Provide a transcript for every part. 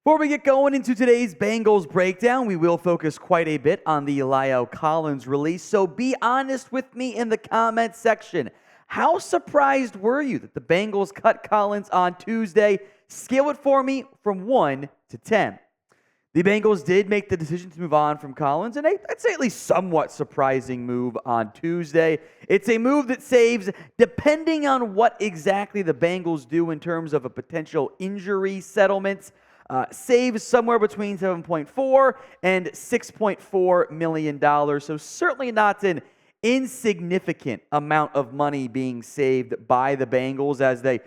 Before we get going into today's Bengals breakdown, we will focus quite a bit on the Lael Collins release, so be honest with me in the comments section. How surprised were you that the Bengals cut Collins on Tuesday? Scale it for me from 1 to 10. The Bengals did make the decision to move on from Collins, and I'd say at least somewhat surprising move on Tuesday. It's a move that saves, depending on what exactly the Bengals do in terms of a potential injury settlement, saves somewhere between $7.4 and $6.4 million. So certainly not an insignificant amount of money being saved by the Bengals as they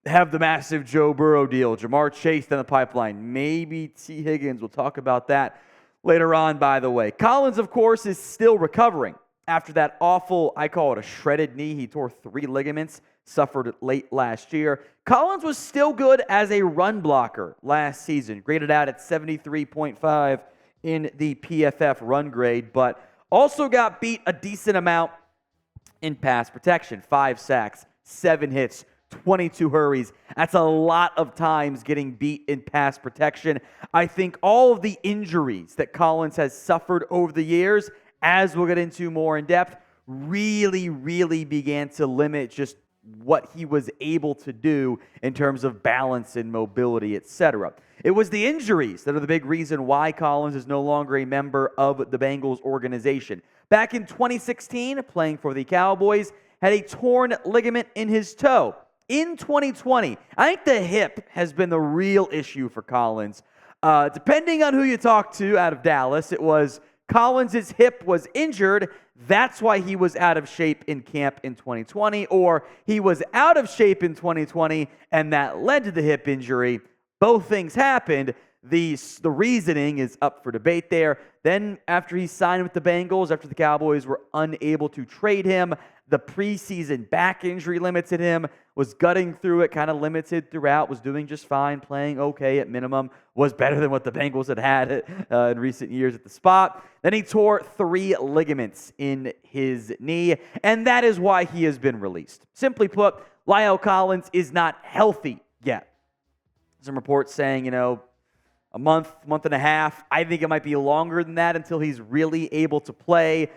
have the massive Joe Burrow deal, Jamar Chase in the pipeline, maybe Tee Higgins. We'll talk about that later on, by the way. Collins, of course, is still recovering after that awful, I call it a shredded knee. He tore 3 ligaments, suffered it late last year. Collins was still good as a run blocker last season, graded out at 73.5 in the PFF run grade, but also got beat a decent amount in pass protection. 5 sacks, 7 hits, 22 hurries. That's a lot of times getting beat in pass protection. I think all of the injuries that Collins has suffered over the years, as we'll get into more in depth, really began to limit just what he was able to do in terms of balance and mobility, etc. It was the injuries that are the big reason why Collins is no longer a member of the Bengals organization. Back in 2016, playing for the Cowboys, had a torn ligament in his toe. In 2020, I think the hip has been the real issue for Collins. Depending on who you talk to out of Dallas, it was Collins' hip was injured. That's why he was out of shape in camp in 2020, or he was out of shape in 2020, and that led to the hip injury. Both things happened. The reasoning is up for debate there. Then after he signed with the Bengals, after the Cowboys were unable to trade him, the preseason back injury limited him, was gutting through it, kind of limited throughout, was doing just fine, playing okay at minimum, was better than what the Bengals had in recent years at the spot. Then he tore 3 ligaments in his knee, and that is why he has been released. Simply put, Lael Collins is not healthy yet. Some reports saying, a month and a half. I think it might be longer than that until he's really able to play.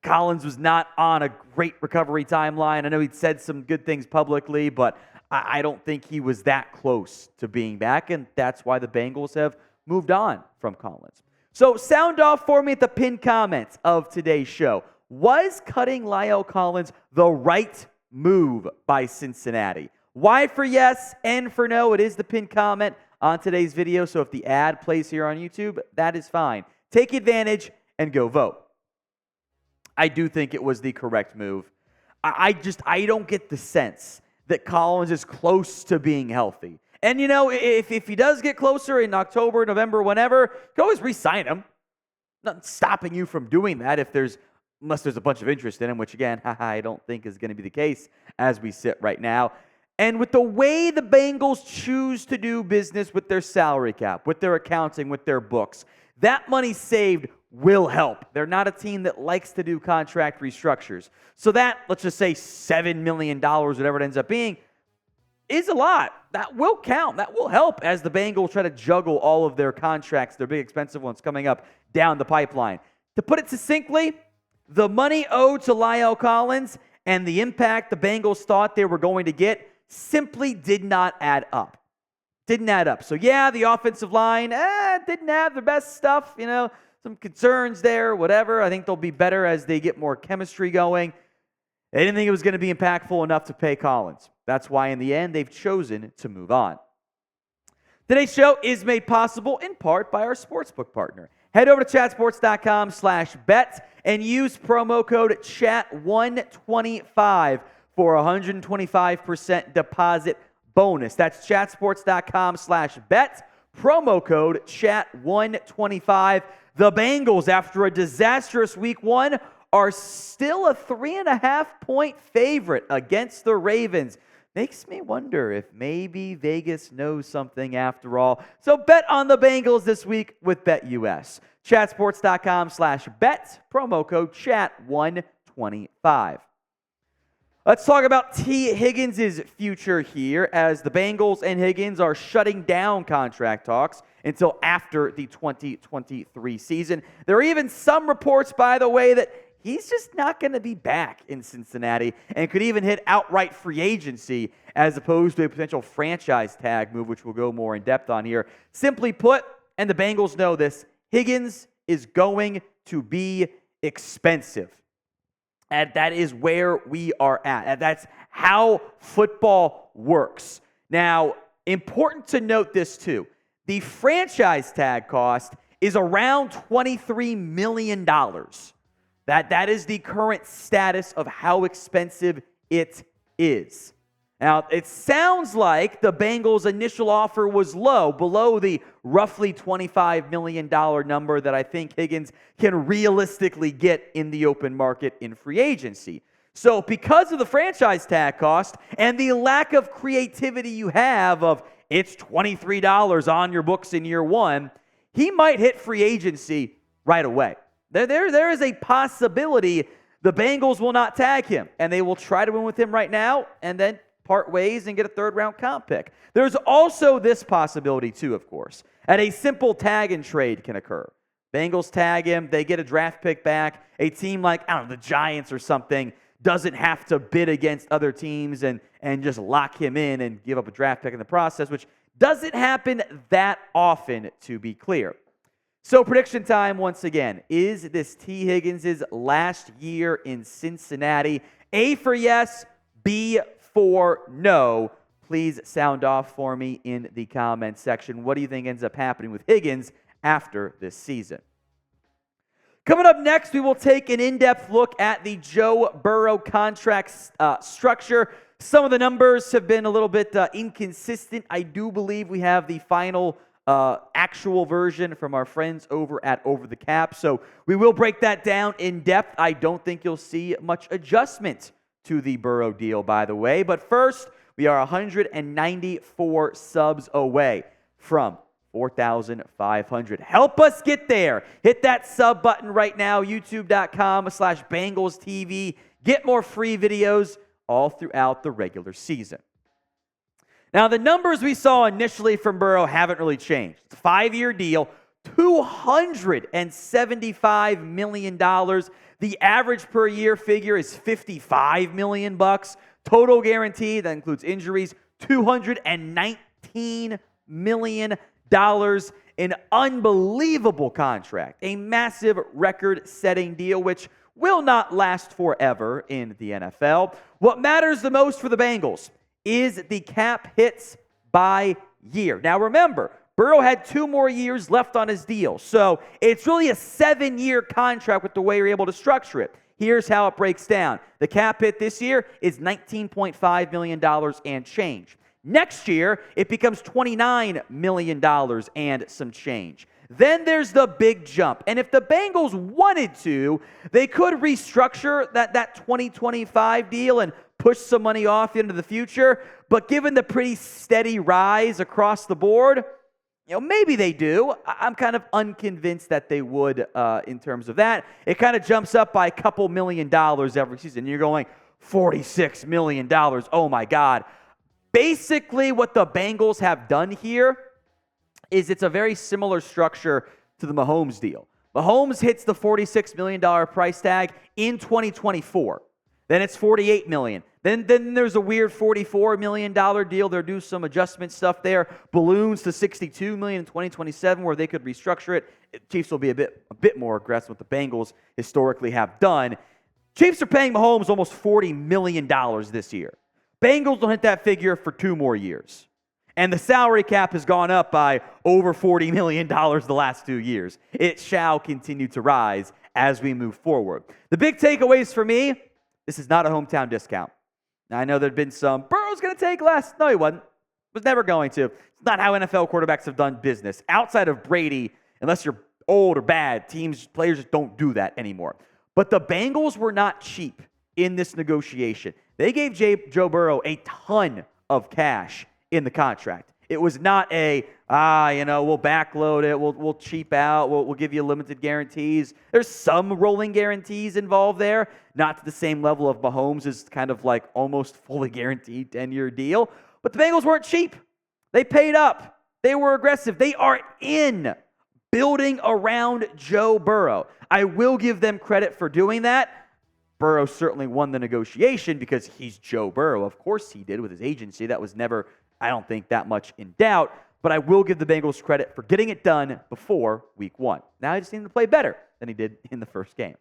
Collins was not on a great recovery timeline. I know he'd said some good things publicly, but I don't think he was that close to being back, and that's why the Bengals have moved on from Collins. So sound off for me at the pinned comments of today's show. Was cutting Lael Collins the right move by Cincinnati? Y for yes, N for no. It is the pinned comment on today's video, so if the ad plays here on YouTube, that is fine. Take advantage and go vote. I do think it was the correct move. I don't get the sense that Collins is close to being healthy. And, if he does get closer in October, November, whenever, you can always re-sign him. Nothing stopping you from doing that unless there's a bunch of interest in him, which, again, I don't think is going to be the case as we sit right now. And with the way the Bengals choose to do business with their salary cap, with their accounting, with their books, that money saved will help. They're not a team that likes to do contract restructures. So that, let's just say $7 million, whatever it ends up being, is a lot. That will count. That will help as the Bengals try to juggle all of their contracts, their big expensive ones coming up down the pipeline. To put it succinctly, the money owed to Lael Collins and the impact the Bengals thought they were going to get simply did not add up. Didn't add up. So yeah, the offensive line didn't have the best stuff, some concerns there, whatever. I think they'll be better as they get more chemistry going. They didn't think it was going to be impactful enough to pay Collins. That's why in the end they've chosen to move on. Today's show is made possible in part by our sportsbook partner. Head over to chatsports.com/bet and use promo code CHAT125 for a 125% deposit bonus. That's chatsports.com/bet. Promo code CHAT125. The Bengals, after a disastrous week 1, are still a 3.5-point favorite against the Ravens. Makes me wonder if maybe Vegas knows something after all. So bet on the Bengals this week with BetUS. Chatsports.com/bet. Promo code CHAT125. Let's talk about Tee Higgins' future here, as the Bengals and Higgins are shutting down contract talks until after the 2023 season. There are even some reports, by the way, that he's just not going to be back in Cincinnati and could even hit outright free agency as opposed to a potential franchise tag move, which we'll go more in depth on here. Simply put, and the Bengals know this, Higgins is going to be expensive. And that is where we are at. And that's how football works. Now, important to note this too. The franchise tag cost is around $23 million. That is the current status of how expensive it is. Now, it sounds like the Bengals' initial offer was low, below the roughly $25 million number that I think Higgins can realistically get in the open market in free agency. So because of the franchise tag cost and the lack of creativity you have of it's $23 on your books in year one, he might hit free agency right away. There is a possibility the Bengals will not tag him, and they will try to win with him right now and then part ways and get a third-round comp pick. There's also this possibility too, of course, that a simple tag and trade can occur. Bengals tag him, they get a draft pick back. A team like, I don't know, the Giants or something doesn't have to bid against other teams and just lock him in and give up a draft pick in the process, which doesn't happen that often, to be clear. So prediction time once again. Is this Tee Higgins' last year in Cincinnati? A for yes, B for no. Please sound off for me in the comment section. What do you think ends up happening with Higgins after this season? Coming up next, we will take an in-depth look at the Joe Burrow contract structure. Some of the numbers have been a little bit inconsistent. I do believe we have the final actual version from our friends over at Over the Cap. So we will break that down in depth. I don't think you'll see much adjustment to the Burrow deal, by the way. But first, we are 194 subs away from 4,500. Help us get there. Hit that sub button right now, youtube.com/Bengals TV. Get more free videos all throughout the regular season. Now, the numbers we saw initially from Burrow haven't really changed. It's a 5-year deal, $275 million. The average per year figure is $55 million. Total guarantee, that includes injuries, $219 million. An unbelievable contract, a massive record-setting deal, which will not last forever in the NFL. What matters the most for the Bengals is the cap hits by year. Now remember, Burrow had 2 more years left on his deal, so it's really a 7-year contract with the way you're able to structure it. Here's how it breaks down. The cap hit this year is $19.5 million and change. Next year, it becomes $29 million and some change. Then there's the big jump. And if the Bengals wanted to, they could restructure that 2025 deal and push some money off into the future. But given the pretty steady rise across the board, maybe they do. I'm kind of unconvinced that they would in terms of that. It kind of jumps up by a couple $1 million every season. You're going, $46 million. Oh, my God. Basically, what the Bengals have done here is it's a very similar structure to the Mahomes deal. Mahomes hits the $46 million price tag in 2024. Then it's $48 million. Then there's a weird $44 million deal. They'll do some adjustment stuff there. Balloons to $62 million in 2027 where they could restructure it. Chiefs will be a bit more aggressive, what the Bengals historically have done. Chiefs are paying Mahomes almost $40 million this year. Bengals will hit that figure for 2 more years. And the salary cap has gone up by over $40 million the last 2 years. It shall continue to rise as we move forward. The big takeaways for me, this is not a hometown discount. Now, I know there have been some, Burrow's going to take less. No, he wasn't. Was never going to. It's not how NFL quarterbacks have done business. Outside of Brady, unless you're old or bad, players just don't do that anymore. But the Bengals were not cheap in this negotiation. They gave Joe Burrow a ton of cash in the contract. It was not we'll backload it, we'll cheap out, we'll give you limited guarantees. There's some rolling guarantees involved there, not to the same level of Mahomes' is kind of like almost fully guaranteed 10-year deal. But the Bengals weren't cheap. They paid up. They were aggressive. They are in building around Joe Burrow. I will give them credit for doing that. Burrow certainly won the negotiation because he's Joe Burrow. Of course he did with his agency. That was never, I don't think, that much in doubt. But I will give the Bengals credit for getting it done before week 1. Now I just need him to play better than he did in the first game.